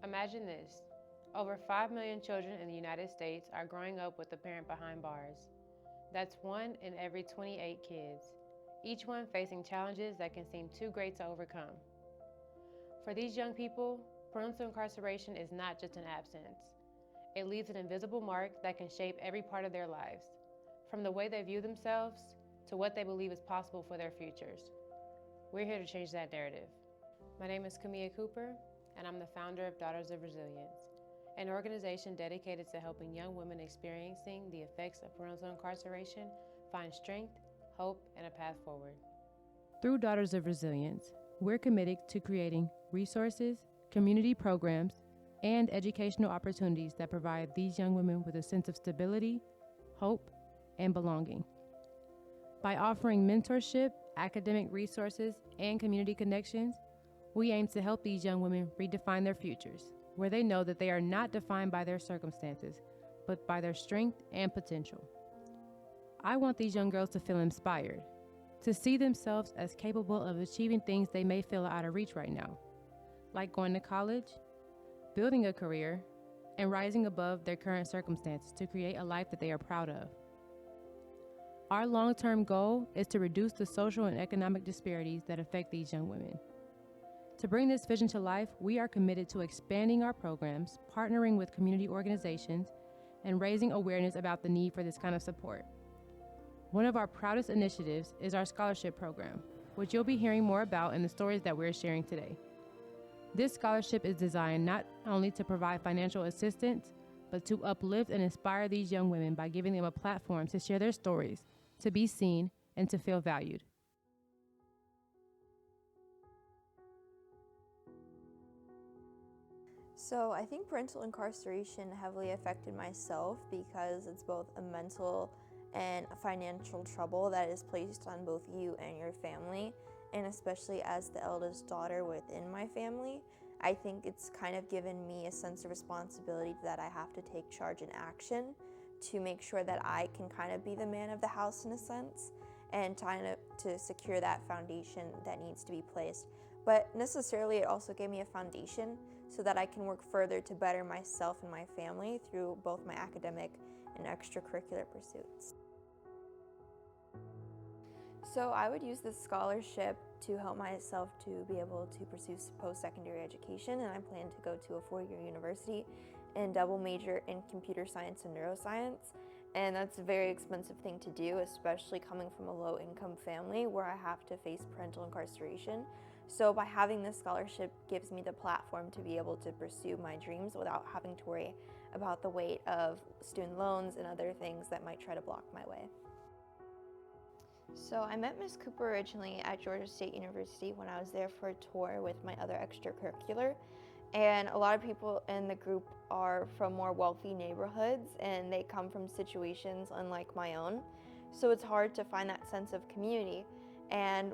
Imagine this. Over 5 million children in the United States are growing up with a parent behind bars. That's 1 in every 28 kids, each one facing challenges that can seem too great to overcome. For these young people, parental incarceration is not just an absence. It leaves an invisible mark that can shape every part of their lives, from the way they view themselves to what they believe is possible for their futures. We're here to change that narrative. My name is Camilla Cooper, and I'm the founder of Daughters of Resilience, an organization dedicated to helping young women experiencing the effects of parental incarceration find strength, hope, and a path forward. Through Daughters of Resilience, we're committed to creating resources, community programs, and educational opportunities that provide these young women with a sense of stability, hope, and belonging. By offering mentorship, academic resources, and community connections, we aim to help these young women redefine their futures, where they know that they are not defined by their circumstances, but by their strength and potential. I want these young girls to feel inspired, to see themselves as capable of achieving things they may feel out of reach right now, like going to college, building a career, and rising above their current circumstances to create a life that they are proud of. Our long-term goal is to reduce the social and economic disparities that affect these young women. To bring this vision to life, we are committed to expanding our programs, partnering with community organizations, and raising awareness about the need for this kind of support. One of our proudest initiatives is our scholarship program, which you'll be hearing more about in the stories that we're sharing today. This scholarship is designed not only to provide financial assistance, but to uplift and inspire these young women by giving them a platform to share their stories, to be seen, and to feel valued. So I think parental incarceration heavily affected myself because it's both a mental and a financial trouble that is placed on both you and your family, and especially as the eldest daughter within my family, I think it's kind of given me a sense of responsibility that I have to take charge and action to make sure that I can kind of be the man of the house in a sense, and trying to secure that foundation that needs to be placed. But necessarily it also gave me a foundation so that I can work further to better myself and my family through both my academic and extracurricular pursuits. So I would use this scholarship to help myself to be able to pursue post-secondary education, and I plan to go to a 4-year university and double major in computer science and neuroscience. And that's a very expensive thing to do, especially coming from a low-income family where I have to face parental incarceration. So by having this scholarship gives me the platform to be able to pursue my dreams without having to worry about the weight of student loans and other things that might try to block my way. So I met Ms. Cooper originally at Georgia State University when I was there for a tour with my other extracurricular. And a lot of people in the group are from more wealthy neighborhoods and they come from situations unlike my own. So it's hard to find that sense of community. And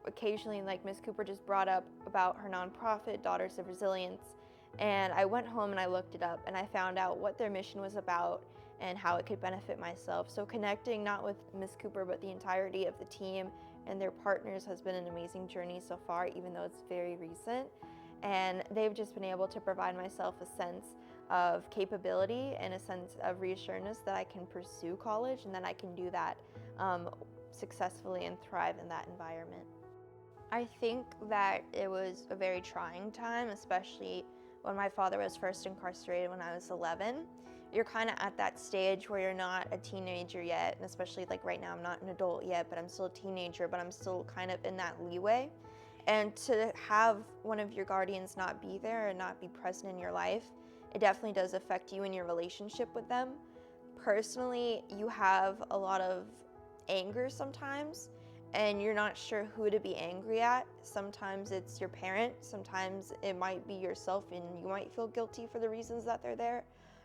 occasionally, like Ms. Cooper just brought up about her nonprofit, Daughters of Resilience, and I went home and I looked it up and I found out what their mission was about and how it could benefit myself. So connecting not with Ms. Cooper but the entirety of the team and their partners has been an amazing journey so far, even though it's very recent. And they've just been able to provide myself a sense of capability and a sense of reassurance that I can pursue college and that I can do that successfully and thrive in that environment. I think that it was a very trying time, especially when my father was first incarcerated when I was 11. You're kind of at that stage where you're not a teenager yet, and especially like right now I'm not an adult yet, but I'm still a teenager, but I'm still kind of in that leeway. And to have one of your guardians not be there and not be present in your life, it definitely does affect you and your relationship with them. Personally, you have a lot of anger sometimes, and you're not sure who to be angry at. Sometimes it's your parent, sometimes it might be yourself and you might feel guilty for the reasons that they're there,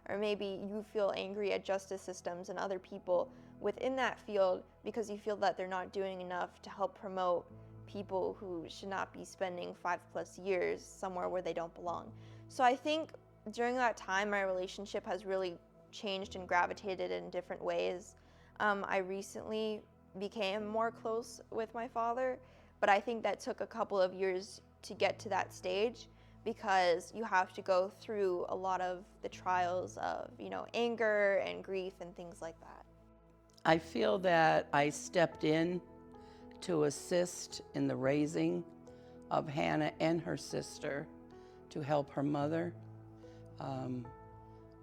or maybe you feel angry at justice systems and other people within that field because you feel that they're not doing enough to help promote people who should not be spending 5+ years somewhere where they don't belong. So I think during that time my relationship has really changed and gravitated in different ways. I recently became more close with my father, but I think that took a couple of years to get to that stage. because you have to go through a lot of the trials of, anger and grief and things like that. I feel that I stepped in to assist in the raising of Hannah and her sister, to help her mother,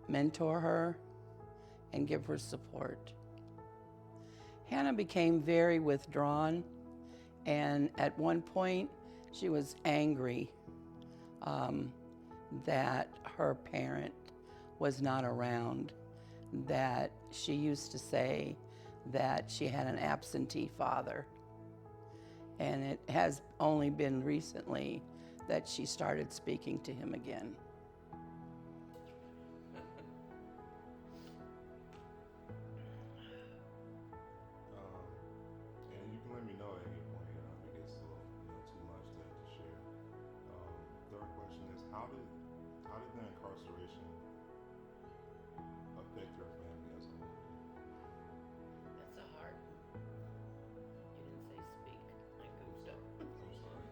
mentor her, and give her support. Hannah became very withdrawn, and at one point she was angry that her parent was not around, that she used to say that she had an absentee father. And it has only been recently that she started speaking to him again. And you can let me know at any point if it gets a little, too much to share. Third question is, how did the incarceration affect your family as a whole? That's a hard one. You didn't say speak. I goofed up. I'm sorry.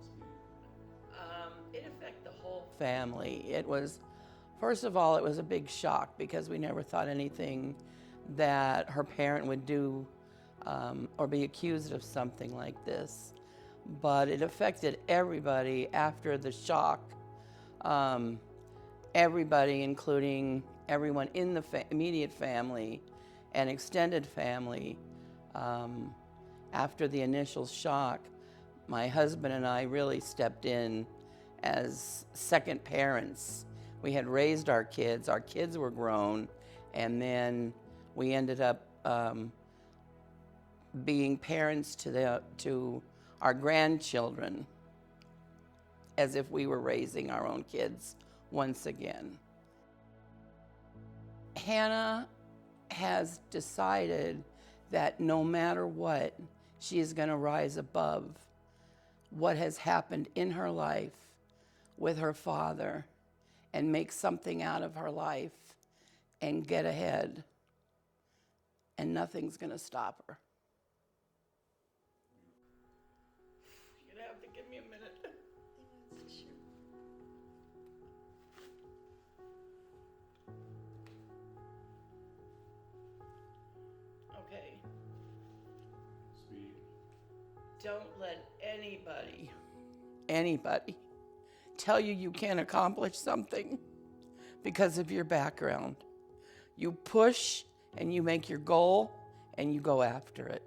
Speak. It affected the whole family. It was, first of all, it was a big shock because we never thought anything that her parent would do or be accused of something like this. But it affected everybody after the shock. Everybody, including everyone in the immediate family and extended family. After the initial shock, my husband and I really stepped in as second parents. We had raised our kids were grown, and then we ended up being parents to our grandchildren, as if we were raising our own kids once again. Hannah has decided that no matter what, she is going to rise above what has happened in her life with her father and make something out of her life and get ahead. And nothing's going to stop her. You're going to have to give me a minute. Okay. Speak. Don't let anybody tell you can't accomplish something because of your background. You push and you make your goal and you go after it.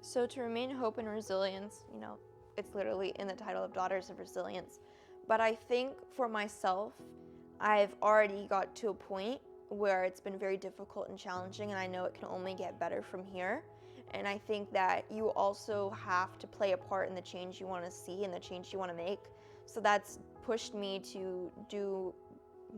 So to remain hope and resilience, it's literally in the title of Daughters of Resilience. But I think for myself, I've already got to a point where it's been very difficult and challenging, and I know it can only get better from here. And I think that you also have to play a part in the change you want to see and the change you want to make. So that's pushed me to do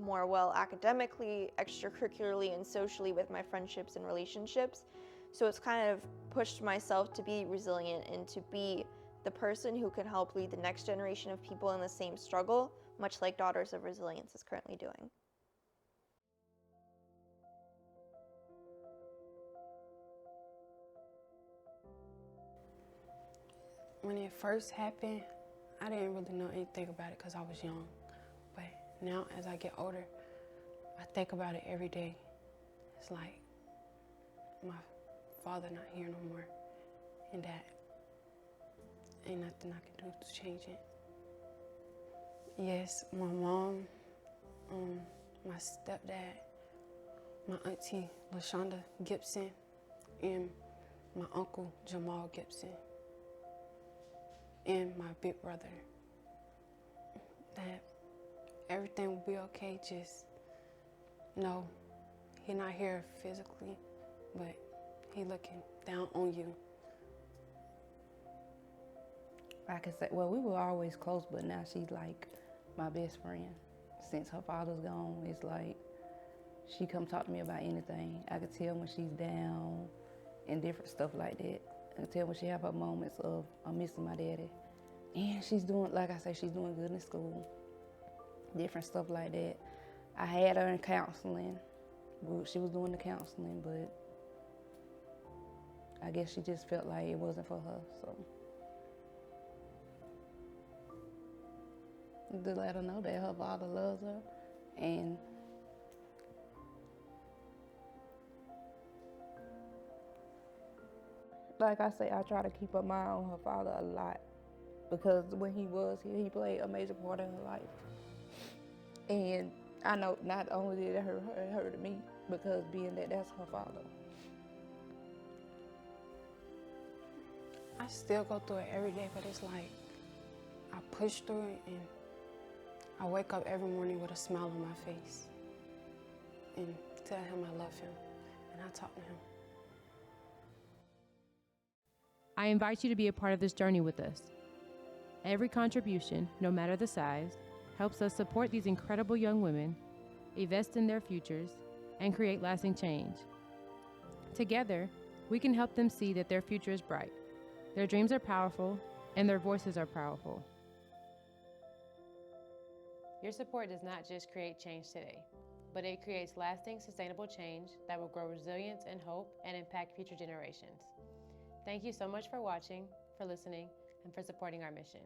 more well academically, extracurricularly, and socially with my friendships and relationships. So it's kind of pushed myself to be resilient and to be the person who can help lead the next generation of people in the same struggle, much like Daughters of Resilience is currently doing. When it first happened, I didn't really know anything about it because I was young. But now, as I get older, I think about it every day. It's like my father not here no more, and that ain't nothing I can do to change it. Yes, my mom, my stepdad, my auntie LaShonda Gibson, and my uncle Jamal Gibson, and my big brother, that everything will be okay. Just know he not here physically, but he looking down on you. I can say, well, we were always close, but now she's like my best friend. Since her father's gone, it's like she come talk to me about anything. I could tell when she's down and different stuff like that. I can tell when she have her moments of, I'm missing my daddy. And she's doing, like I say, she's doing good in school. Different stuff like that. I had her in counseling. She was doing the counseling, but I guess she just felt like it wasn't for her, so. to let her know that her father loves her. And like I say, I try to keep her mind on her father a lot, because when he was here, he played a major part in her life. And I know not only did it hurt her, it hurted me, because being that that's her father. I still go through it every day, but it's like I push through it, and I wake up every morning with a smile on my face and tell him I love him, and I talk to him. I invite you to be a part of this journey with us. Every contribution, no matter the size, helps us support these incredible young women, invest in their futures, and create lasting change. Together, we can help them see that their future is bright, their dreams are powerful, and their voices are powerful. Your support does not just create change today, but it creates lasting, sustainable change that will grow resilience and hope and impact future generations. Thank you so much for watching, for listening, and for supporting our mission.